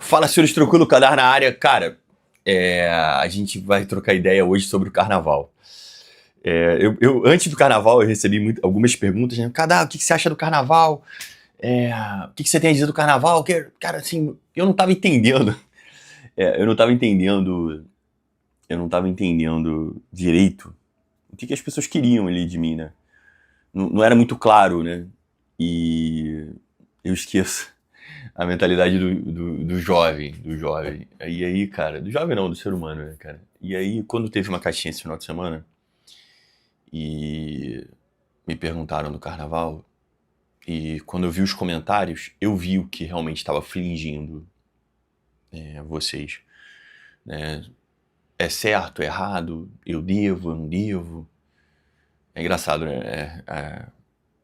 Fala, senhores, tranquilo, Cadar na área. Cara, a gente vai trocar ideia hoje sobre o carnaval. Antes do carnaval, eu recebi algumas perguntas, né? Cadar, o que você acha do carnaval? O que você tem a dizer do carnaval? Cara, assim, eu não tava entendendo. Eu não tava entendendo. Eu não tava entendendo direito o que as pessoas queriam ali de mim, né? Não era muito claro, né? E eu esqueço a mentalidade do jovem, do jovem. E aí, cara, do jovem não, do ser humano, né, cara? E aí, quando teve uma caixinha esse final de semana e me perguntaram do carnaval, e quando eu vi os comentários, eu vi o que realmente estava afligindo vocês. Né? É certo, é errado, eu devo, eu não devo. É engraçado, né?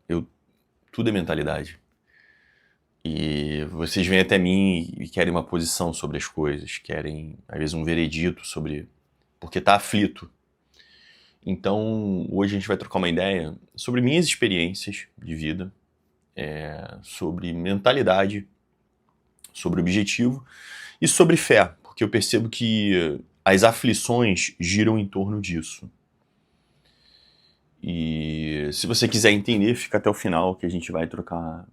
Eu, tudo é mentalidade. E vocês vêm até mim e querem uma posição sobre as coisas, querem, às vezes, um veredito sobre. Porque tá aflito. Então, hoje a gente vai trocar uma ideia sobre minhas experiências de vida, sobre mentalidade, sobre objetivo e sobre fé, porque eu percebo que as aflições giram em torno disso. E se você quiser entender, fica até o final que a gente vai trocar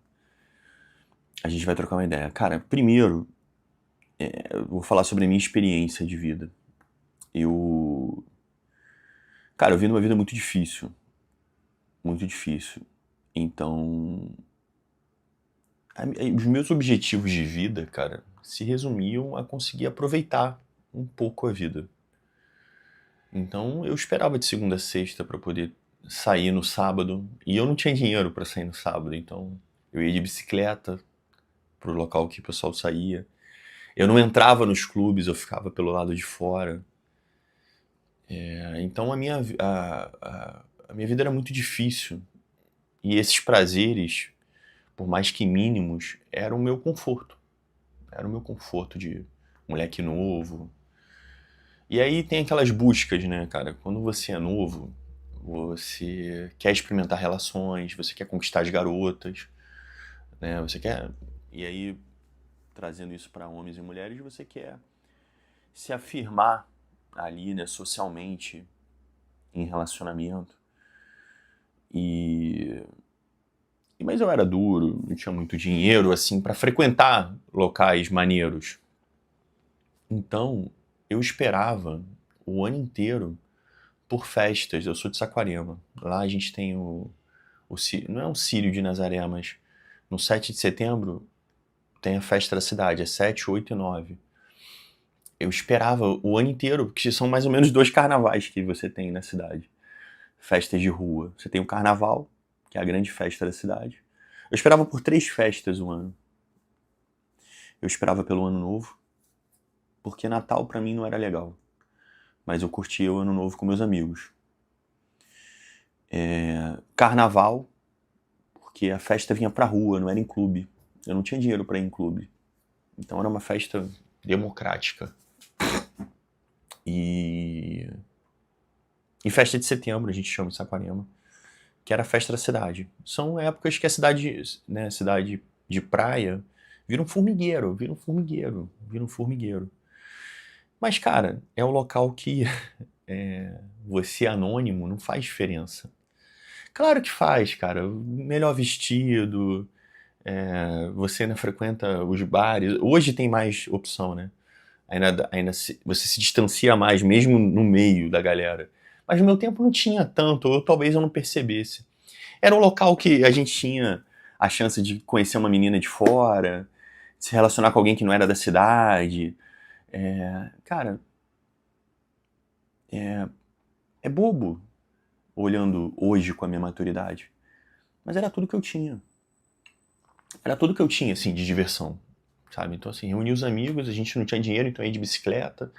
uma ideia. Cara, primeiro, eu vou falar sobre a minha experiência de vida. Cara, eu vim numa vida muito difícil. Muito difícil. Então, os meus objetivos de vida, cara, se resumiam a conseguir aproveitar um pouco a vida. Então, eu esperava de segunda a sexta para poder sair no sábado. E eu não tinha dinheiro para sair no sábado. Então, eu ia de bicicleta pro local que o pessoal saía. Eu não entrava nos clubes, eu ficava pelo lado de fora. Então, a minha vida era muito difícil. E esses prazeres, por mais que mínimos, era o meu conforto. Era o meu conforto de moleque novo. E aí tem aquelas buscas, né, cara? Quando você é novo, você quer experimentar relações, você quer conquistar as garotas, né? Você quer. E aí, trazendo isso para homens e mulheres, você quer se afirmar ali, né, socialmente, em relacionamento. Mas eu era duro, não tinha muito dinheiro, assim, para frequentar locais maneiros. Então, eu esperava o ano inteiro por festas. Eu sou de Saquarema. Lá a gente tem não é um Círio de Nazaré, mas no 7 de setembro tem a festa da cidade, é 7, 8 e 9. Eu esperava o ano inteiro, porque são mais ou menos 2 carnavais que você tem na cidade. Festas de rua. Você tem o carnaval, que é a grande festa da cidade. Eu esperava por 3 festas o ano. Eu esperava pelo ano novo, porque Natal pra mim não era legal. Mas eu curtia o ano novo com meus amigos. Carnaval, porque a festa vinha pra rua, não era em clube. Eu não tinha dinheiro pra ir em clube. Então era uma festa democrática. E festa de setembro, a gente chama de Saquarema, que era a festa da cidade. São épocas que a cidade, né, cidade de praia, vira um formigueiro, vira um formigueiro, vira um formigueiro. Mas, cara, é um local que você anônimo não faz diferença. Claro que faz, cara. Melhor vestido, você ainda frequenta os bares. Hoje tem mais opção, né? Você se distancia mais, mesmo no meio da galera. Mas no meu tempo não tinha tanto, ou talvez eu não percebesse. Era um local que a gente tinha a chance de conhecer uma menina de fora, se relacionar com alguém que não era da cidade. Cara, é bobo olhando hoje com a minha maturidade. Mas era tudo que eu tinha. Era tudo que eu tinha, assim, de diversão, sabe? Então, assim, reuni os amigos, a gente não tinha dinheiro, então ia de bicicleta.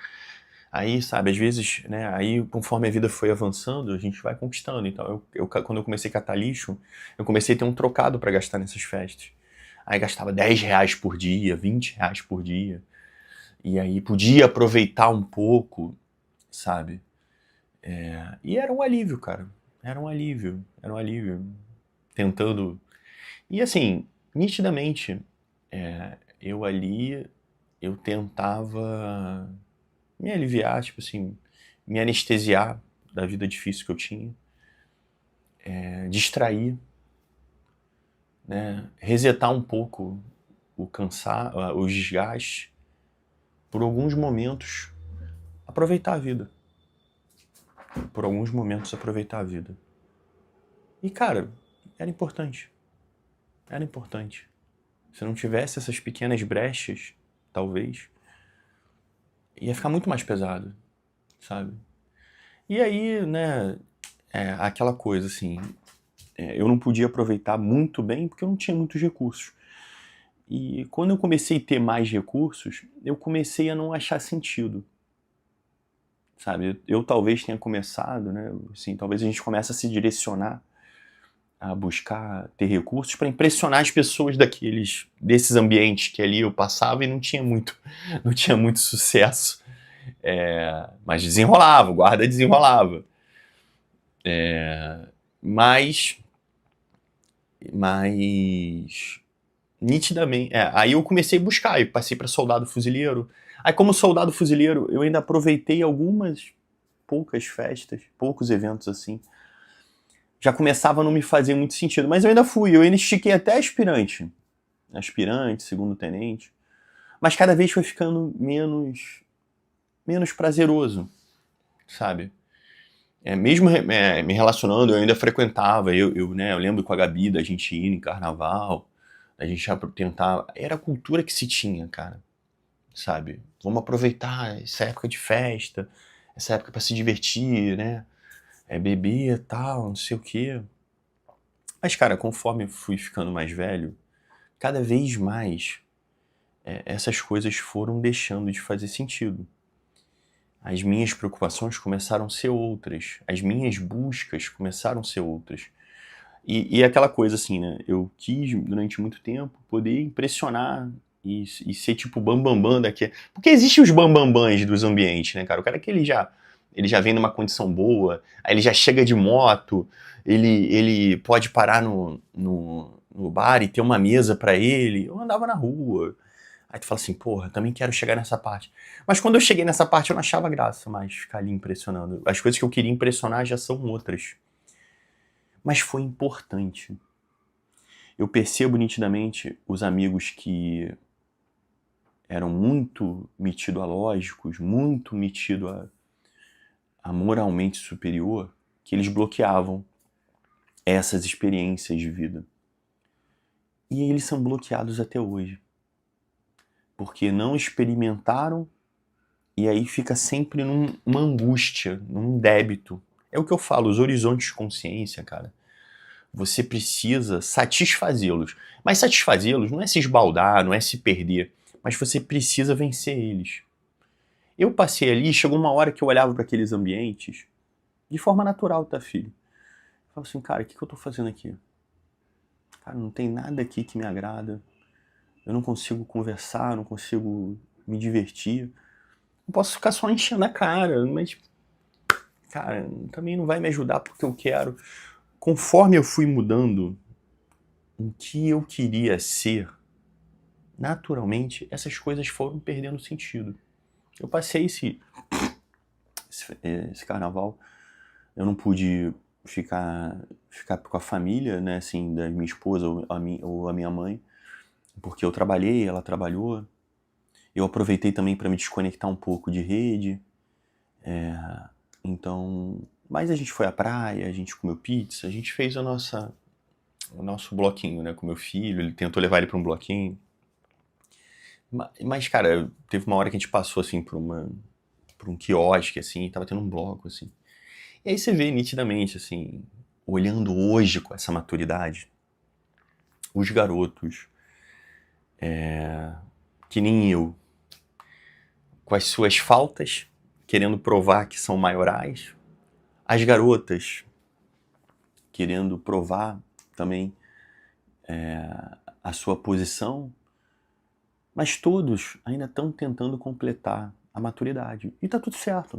Aí, sabe, às vezes, né, aí conforme a vida foi avançando, a gente vai conquistando. Então, quando eu comecei a catar lixo, eu comecei a ter um trocado pra gastar nessas festas. Aí gastava 10 reais por dia, 20 reais por dia. E aí podia aproveitar um pouco, sabe? E era um alívio, cara. Era um alívio, era um alívio. Tentando. E assim, nitidamente, eu ali eu tentava me aliviar, tipo assim, me anestesiar da vida difícil que eu tinha, distrair, né, resetar um pouco o cansaço, o desgaste, por alguns momentos aproveitar a vida. Por alguns momentos aproveitar a vida. E cara, era importante. Era importante. Se não tivesse essas pequenas brechas, talvez, ia ficar muito mais pesado, sabe? E aí, né, aquela coisa assim, eu não podia aproveitar muito bem porque eu não tinha muitos recursos. E quando eu comecei a ter mais recursos, eu comecei a não achar sentido, sabe? Eu talvez tenha começado, né, assim, talvez a gente comece a se direcionar a buscar ter recursos para impressionar as pessoas desses ambientes que ali eu passava e não tinha muito, não tinha muito sucesso. Mas desenrolava, o guarda desenrolava. Mas nitidamente. Aí eu comecei a buscar, eu passei para soldado fuzileiro. Aí, como soldado fuzileiro, eu ainda aproveitei algumas poucas festas, poucos eventos assim. Já começava a não me fazer muito sentido, mas eu ainda estiquei até aspirante, segundo tenente. Mas cada vez foi ficando menos prazeroso, sabe? Mesmo me relacionando, eu ainda frequentava, né, eu lembro com a Gabi da gente ir em carnaval, a gente já tentava, era a cultura que se tinha, cara, sabe? Vamos aproveitar essa época de festa, essa época para se divertir, né? Beber e tal, não sei o quê. Mas, cara, conforme eu fui ficando mais velho, cada vez mais essas coisas foram deixando de fazer sentido. As minhas preocupações começaram a ser outras, as minhas buscas começaram a ser outras. E aquela coisa assim, né? Eu quis, durante muito tempo, poder impressionar e ser tipo bambambam bam, bam daqui. Porque existem os bambambãs dos ambientes, né, cara? O cara que ele já vem numa condição boa, aí ele já chega de moto, ele pode parar no bar e ter uma mesa pra ele. Eu andava na rua. Aí tu fala assim, porra, também quero chegar nessa parte. Mas quando eu cheguei nessa parte, eu não achava graça mais ficar ali impressionando. As coisas que eu queria impressionar já são outras. Mas foi importante. Eu percebo nitidamente os amigos que eram muito metidológicos, muito metido a moralmente superior, que eles bloqueavam essas experiências de vida. E eles são bloqueados até hoje. Porque não experimentaram e aí fica sempre numa angústia, num débito. É o que eu falo, os horizontes de consciência, cara. Você precisa satisfazê-los. Mas satisfazê-los não é se esbaldar, não é se perder, mas você precisa vencer eles. Eu passei ali, chegou uma hora que eu olhava para aqueles ambientes, de forma natural, tá, filho? Eu falava assim, cara, o que eu tô fazendo aqui? Cara, não tem nada aqui que me agrada. Eu não consigo conversar, não consigo me divertir. Eu posso ficar só enchendo a cara, mas, cara, também não vai me ajudar porque eu quero. Conforme eu fui mudando o que eu queria ser, naturalmente, essas coisas foram perdendo sentido. Eu passei esse carnaval, eu não pude ficar com a família, né, assim, da minha esposa ou a minha mãe, porque eu trabalhei, ela trabalhou. Eu aproveitei também para me desconectar um pouco de rede. Então, mas a gente foi à praia, a gente comeu pizza, a gente fez o nosso bloquinho, né, com meu filho, ele tentou levar ele para um bloquinho. Mas, cara, teve uma hora que a gente passou, assim, por um quiosque, assim, e tava tendo um bloco, assim. E aí você vê nitidamente, assim, olhando hoje com essa maturidade, os garotos, que nem eu, com as suas faltas, querendo provar que são maiorais, as garotas querendo provar também a sua posição, mas todos ainda estão tentando completar a maturidade. E tá tudo certo.